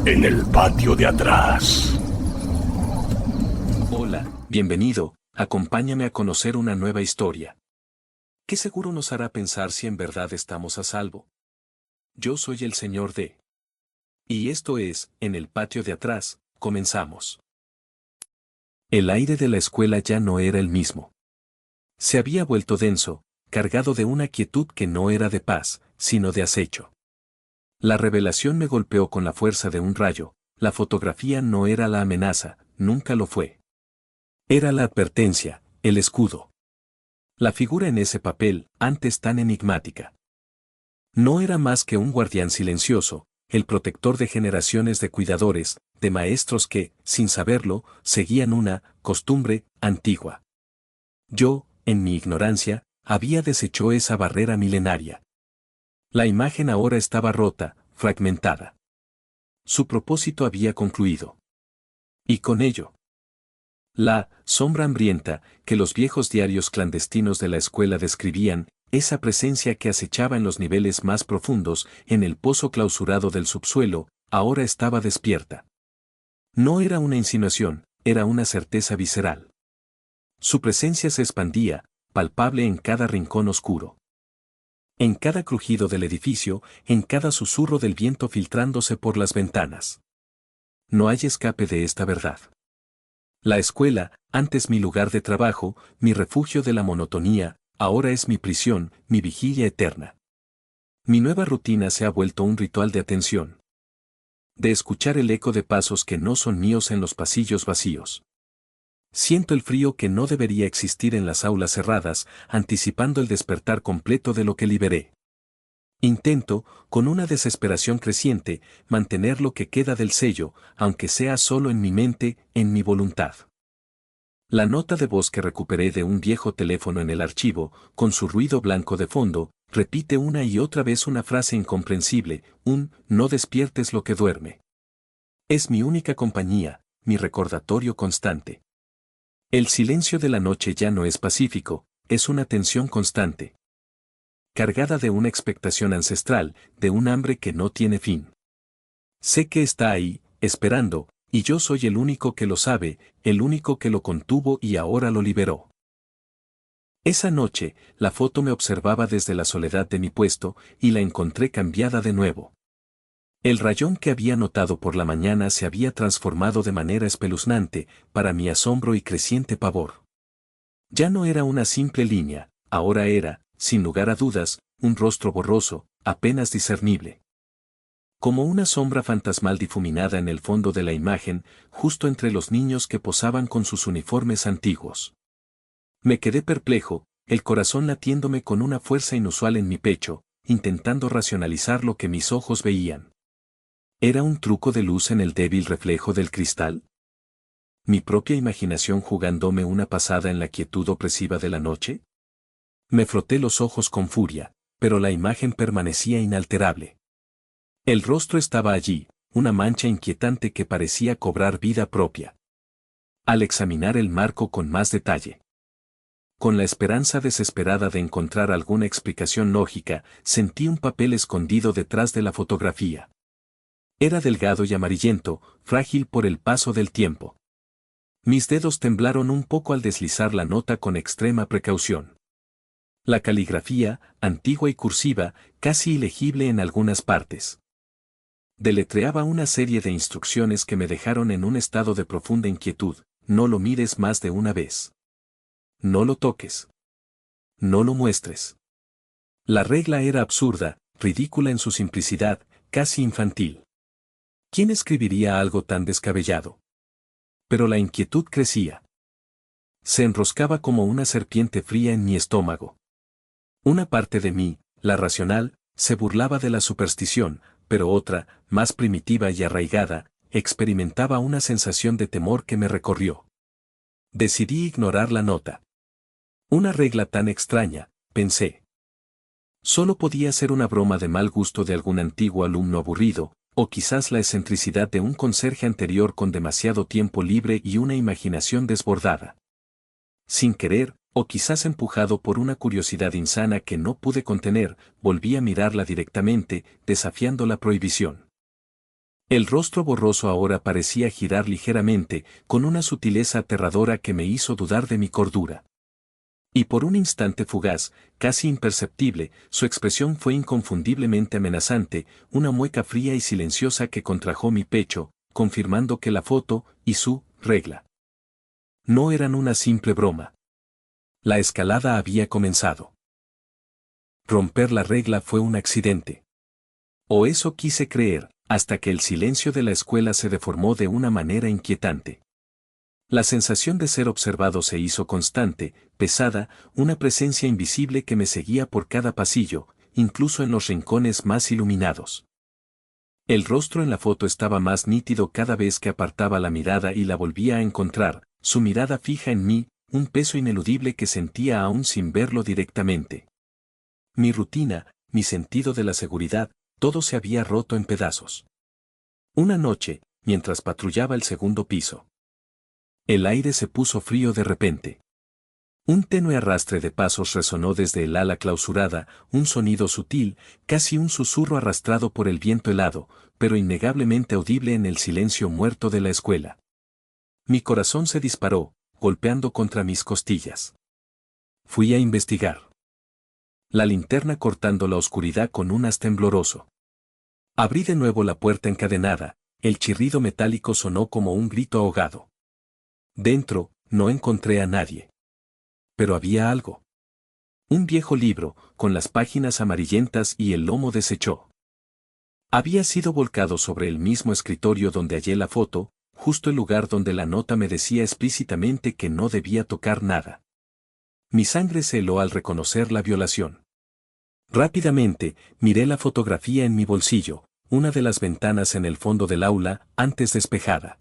En el patio de atrás. Hola, bienvenido, acompáñame a conocer una nueva historia. Que seguro nos hará pensar si en verdad estamos a salvo. Yo soy el señor D. Y esto es, En el patio de atrás, comenzamos. El aire de la escuela ya no era el mismo. Se había vuelto denso, cargado de una quietud que no era de paz, sino de acecho. La revelación me golpeó con la fuerza de un rayo. La fotografía no era la amenaza, nunca lo fue. Era la advertencia, el escudo. La figura en ese papel, antes tan enigmática. No era más que un guardián silencioso, el protector de generaciones de cuidadores, de maestros que, sin saberlo, seguían una costumbre antigua. Yo, en mi ignorancia, había deshecho esa barrera milenaria. La imagen ahora estaba rota, fragmentada. Su propósito había concluido. Y con ello, la sombra hambrienta que los viejos diarios clandestinos de la escuela describían, esa presencia que acechaba en los niveles más profundos, en el pozo clausurado del subsuelo, ahora estaba despierta. No era una insinuación, era una certeza visceral. Su presencia se expandía, palpable en cada rincón oscuro. En cada crujido del edificio, en cada susurro del viento filtrándose por las ventanas. No hay escape de esta verdad. La escuela, antes mi lugar de trabajo, mi refugio de la monotonía, ahora es mi prisión, mi vigilia eterna. Mi nueva rutina se ha vuelto un ritual de atención. De escuchar el eco de pasos que no son míos en los pasillos vacíos. Siento el frío que no debería existir en las aulas cerradas, anticipando el despertar completo de lo que liberé. Intento, con una desesperación creciente, mantener lo que queda del sello, aunque sea solo en mi mente, en mi voluntad. La nota de voz que recuperé de un viejo teléfono en el archivo, con su ruido blanco de fondo, repite una y otra vez una frase incomprensible, no despiertes lo que duerme. Es mi única compañía, mi recordatorio constante. El silencio de la noche ya no es pacífico, es una tensión constante. Cargada de una expectación ancestral, de un hambre que no tiene fin. Sé que está ahí, esperando, y yo soy el único que lo sabe, el único que lo contuvo y ahora lo liberó. Esa noche, la foto me observaba desde la soledad de mi puesto, y la encontré cambiada de nuevo. El rayón que había notado por la mañana se había transformado de manera espeluznante, para mi asombro y creciente pavor. Ya no era una simple línea, ahora era, sin lugar a dudas, un rostro borroso, apenas discernible. Como una sombra fantasmal difuminada en el fondo de la imagen, justo entre los niños que posaban con sus uniformes antiguos. Me quedé perplejo, el corazón latiéndome con una fuerza inusual en mi pecho, intentando racionalizar lo que mis ojos veían. ¿Era un truco de luz en el débil reflejo del cristal? ¿Mi propia imaginación jugándome una pasada en la quietud opresiva de la noche? Me froté los ojos con furia, pero la imagen permanecía inalterable. El rostro estaba allí, una mancha inquietante que parecía cobrar vida propia. Al examinar el marco con más detalle, con la esperanza desesperada de encontrar alguna explicación lógica, sentí un papel escondido detrás de la fotografía. Era delgado y amarillento, frágil por el paso del tiempo. Mis dedos temblaron un poco al deslizar la nota con extrema precaución. La caligrafía, antigua y cursiva, casi ilegible en algunas partes. Deletreaba una serie de instrucciones que me dejaron en un estado de profunda inquietud. No lo mires más de una vez. No lo toques. No lo muestres. La regla era absurda, ridícula en su simplicidad, casi infantil. ¿Quién escribiría algo tan descabellado? Pero la inquietud crecía. Se enroscaba como una serpiente fría en mi estómago. Una parte de mí, la racional, se burlaba de la superstición, pero otra, más primitiva y arraigada, experimentaba una sensación de temor que me recorrió. Decidí ignorar la nota. Una regla tan extraña, pensé. Solo podía ser una broma de mal gusto de algún antiguo alumno aburrido, o quizás la excentricidad de un conserje anterior con demasiado tiempo libre y una imaginación desbordada. Sin querer, o quizás empujado por una curiosidad insana que no pude contener, volví a mirarla directamente, desafiando la prohibición. El rostro borroso ahora parecía girar ligeramente, con una sutileza aterradora que me hizo dudar de mi cordura. Y por un instante fugaz, casi imperceptible, su expresión fue inconfundiblemente amenazante, una mueca fría y silenciosa que contrajo mi pecho, confirmando que la foto y su regla no eran una simple broma. La escalada había comenzado. Romper la regla fue un accidente. O eso quise creer, hasta que el silencio de la escuela se deformó de una manera inquietante. La sensación de ser observado se hizo constante, pesada, una presencia invisible que me seguía por cada pasillo, incluso en los rincones más iluminados. El rostro en la foto estaba más nítido cada vez que apartaba la mirada y la volvía a encontrar, su mirada fija en mí, un peso ineludible que sentía aún sin verlo directamente. Mi rutina, mi sentido de la seguridad, todo se había roto en pedazos. Una noche, mientras patrullaba el segundo piso, el aire se puso frío de repente. Un tenue arrastre de pasos resonó desde el ala clausurada, un sonido sutil, casi un susurro arrastrado por el viento helado, pero innegablemente audible en el silencio muerto de la escuela. Mi corazón se disparó, golpeando contra mis costillas. Fui a investigar. La linterna cortando la oscuridad con un haz tembloroso. Abrí de nuevo la puerta encadenada, el chirrido metálico sonó como un grito ahogado. Dentro, no encontré a nadie. Pero había algo. Un viejo libro, con las páginas amarillentas y el lomo deshecho. Había sido volcado sobre el mismo escritorio donde hallé la foto, justo el lugar donde la nota me decía explícitamente que no debía tocar nada. Mi sangre se heló al reconocer la violación. Rápidamente, miré la fotografía en mi bolsillo, una de las ventanas en el fondo del aula, antes despejada.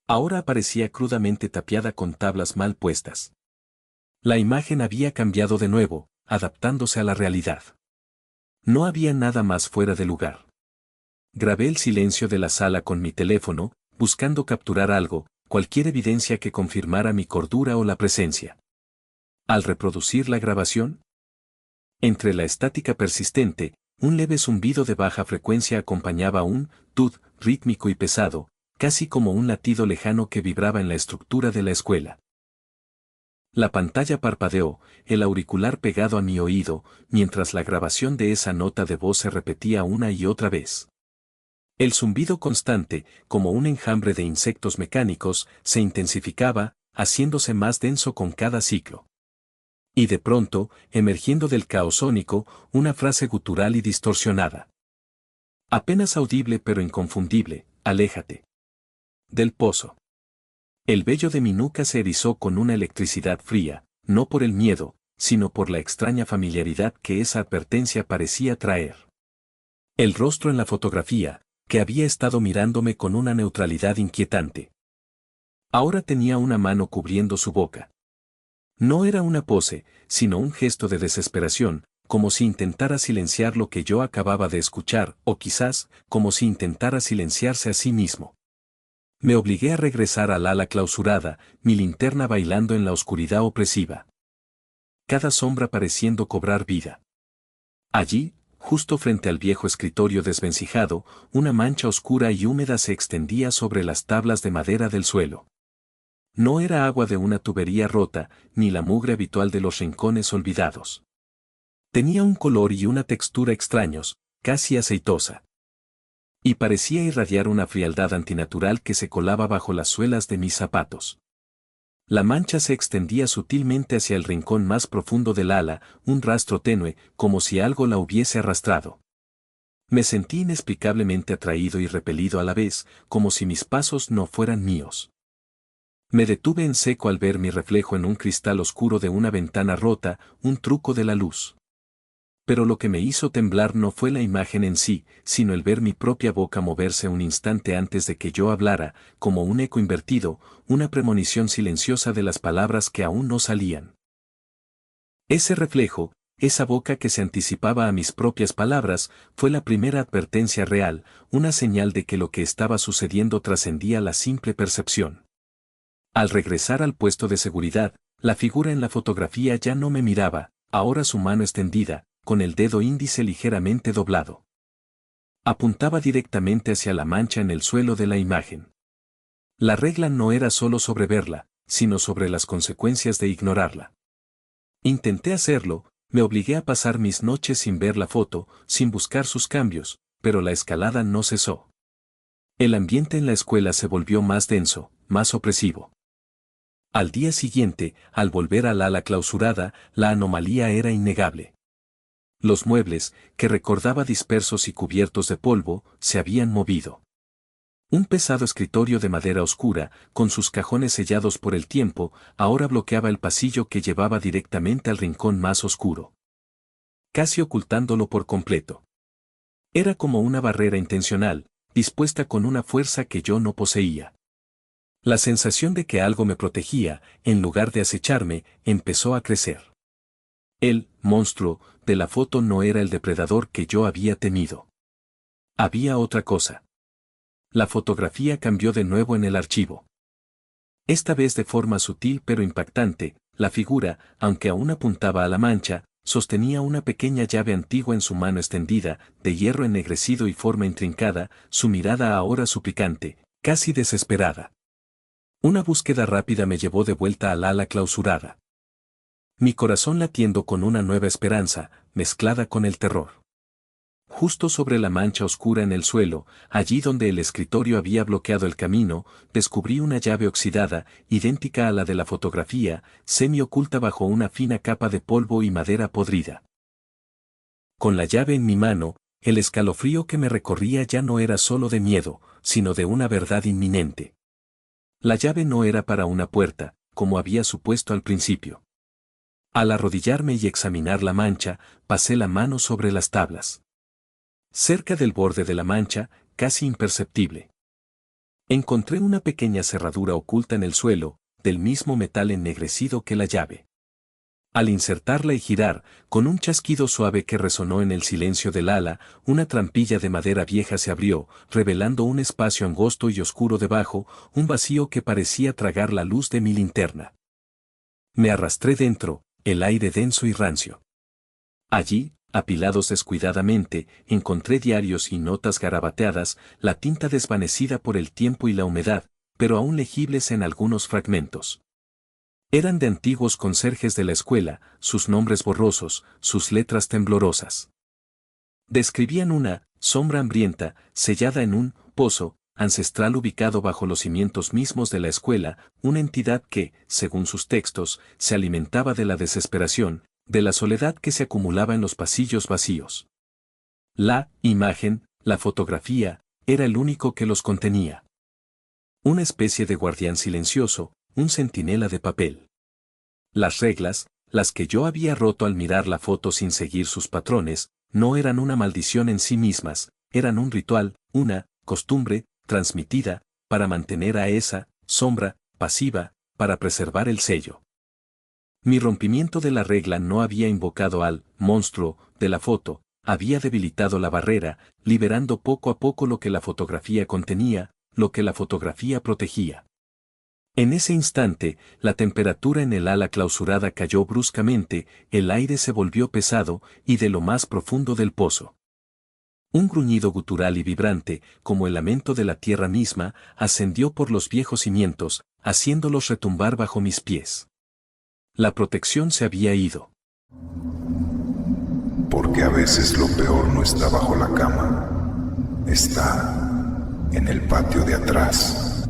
Ahora aparecía crudamente tapiada con tablas mal puestas. La imagen había cambiado de nuevo, adaptándose a la realidad. No había nada más fuera de lugar. Grabé el silencio de la sala con mi teléfono, buscando capturar algo, cualquier evidencia que confirmara mi cordura o la presencia. Al reproducir la grabación, entre la estática persistente, un leve zumbido de baja frecuencia acompañaba un tud rítmico y pesado, casi como un latido lejano que vibraba en la estructura de la escuela. La pantalla parpadeó, el auricular pegado a mi oído, mientras la grabación de esa nota de voz se repetía una y otra vez. El zumbido constante, como un enjambre de insectos mecánicos, se intensificaba, haciéndose más denso con cada ciclo. Y de pronto, emergiendo del caos sónico, una frase gutural y distorsionada. Apenas audible pero inconfundible, aléjate del pozo. El vello de mi nuca se erizó con una electricidad fría, no por el miedo, sino por la extraña familiaridad que esa advertencia parecía traer. El rostro en la fotografía, que había estado mirándome con una neutralidad inquietante. Ahora tenía una mano cubriendo su boca. No era una pose, sino un gesto de desesperación, como si intentara silenciar lo que yo acababa de escuchar, o quizás, como si intentara silenciarse a sí mismo. Me obligué a regresar al ala clausurada, mi linterna bailando en la oscuridad opresiva. Cada sombra pareciendo cobrar vida. Allí, justo frente al viejo escritorio desvencijado, una mancha oscura y húmeda se extendía sobre las tablas de madera del suelo. No era agua de una tubería rota, ni la mugre habitual de los rincones olvidados. Tenía un color y una textura extraños, casi aceitosa. Y parecía irradiar una frialdad antinatural que se colaba bajo las suelas de mis zapatos. La mancha se extendía sutilmente hacia el rincón más profundo del ala, un rastro tenue, como si algo la hubiese arrastrado. Me sentí inexplicablemente atraído y repelido a la vez, como si mis pasos no fueran míos. Me detuve en seco al ver mi reflejo en un cristal oscuro de una ventana rota, un truco de la luz. Pero lo que me hizo temblar no fue la imagen en sí, sino el ver mi propia boca moverse un instante antes de que yo hablara, como un eco invertido, una premonición silenciosa de las palabras que aún no salían. Ese reflejo, esa boca que se anticipaba a mis propias palabras, fue la primera advertencia real, una señal de que lo que estaba sucediendo trascendía la simple percepción. Al regresar al puesto de seguridad, la figura en la fotografía ya no me miraba, ahora su mano extendida, con el dedo índice ligeramente doblado. Apuntaba directamente hacia la mancha en el suelo de la imagen. La regla no era solo sobre verla, sino sobre las consecuencias de ignorarla. Intenté hacerlo, me obligué a pasar mis noches sin ver la foto, sin buscar sus cambios, pero la escalada no cesó. El ambiente en la escuela se volvió más denso, más opresivo. Al día siguiente, al volver al ala clausurada, la anomalía era innegable. Los muebles, que recordaba dispersos y cubiertos de polvo, se habían movido. Un pesado escritorio de madera oscura, con sus cajones sellados por el tiempo, ahora bloqueaba el pasillo que llevaba directamente al rincón más oscuro, casi ocultándolo por completo. Era como una barrera intencional, dispuesta con una fuerza que yo no poseía. La sensación de que algo me protegía, en lugar de acecharme, empezó a crecer. El monstruo de la foto no era el depredador que yo había temido. Había otra cosa. La fotografía cambió de nuevo en el archivo. Esta vez de forma sutil pero impactante, la figura, aunque aún apuntaba a la mancha, sostenía una pequeña llave antigua en su mano extendida, de hierro ennegrecido y forma intrincada, su mirada ahora suplicante, casi desesperada. Una búsqueda rápida me llevó de vuelta al ala clausurada. Mi corazón latiendo con una nueva esperanza, mezclada con el terror. Justo sobre la mancha oscura en el suelo, allí donde el escritorio había bloqueado el camino, descubrí una llave oxidada, idéntica a la de la fotografía, semi-oculta bajo una fina capa de polvo y madera podrida. Con la llave en mi mano, el escalofrío que me recorría ya no era solo de miedo, sino de una verdad inminente. La llave no era para una puerta, como había supuesto al principio. Al arrodillarme y examinar la mancha, pasé la mano sobre las tablas. Cerca del borde de la mancha, casi imperceptible, encontré una pequeña cerradura oculta en el suelo, del mismo metal ennegrecido que la llave. Al insertarla y girar, con un chasquido suave que resonó en el silencio del ala, una trampilla de madera vieja se abrió, revelando un espacio angosto y oscuro debajo, un vacío que parecía tragar la luz de mi linterna. Me arrastré dentro, el aire denso y rancio. Allí, apilados descuidadamente, encontré diarios y notas garabateadas, la tinta desvanecida por el tiempo y la humedad, pero aún legibles en algunos fragmentos. Eran de antiguos conserjes de la escuela, sus nombres borrosos, sus letras temblorosas. Describían una sombra hambrienta, sellada en un pozo ancestral ubicado bajo los cimientos mismos de la escuela, una entidad que, según sus textos, se alimentaba de la desesperación, de la soledad que se acumulaba en los pasillos vacíos. La imagen, la fotografía, era el único que los contenía. Una especie de guardián silencioso, un centinela de papel. Las reglas, las que yo había roto al mirar la foto sin seguir sus patrones, no eran una maldición en sí mismas, eran un ritual, una costumbre, transmitida, para mantener a esa sombra pasiva, para preservar el sello. Mi rompimiento de la regla no había invocado al monstruo de la foto, había debilitado la barrera, liberando poco a poco lo que la fotografía contenía, lo que la fotografía protegía. En ese instante, la temperatura en el ala clausurada cayó bruscamente, el aire se volvió pesado, y de lo más profundo del pozo. Un gruñido gutural y vibrante, como el lamento de la tierra misma, ascendió por los viejos cimientos, haciéndolos retumbar bajo mis pies. La protección se había ido. Porque a veces lo peor no está bajo la cama, está en el patio de atrás.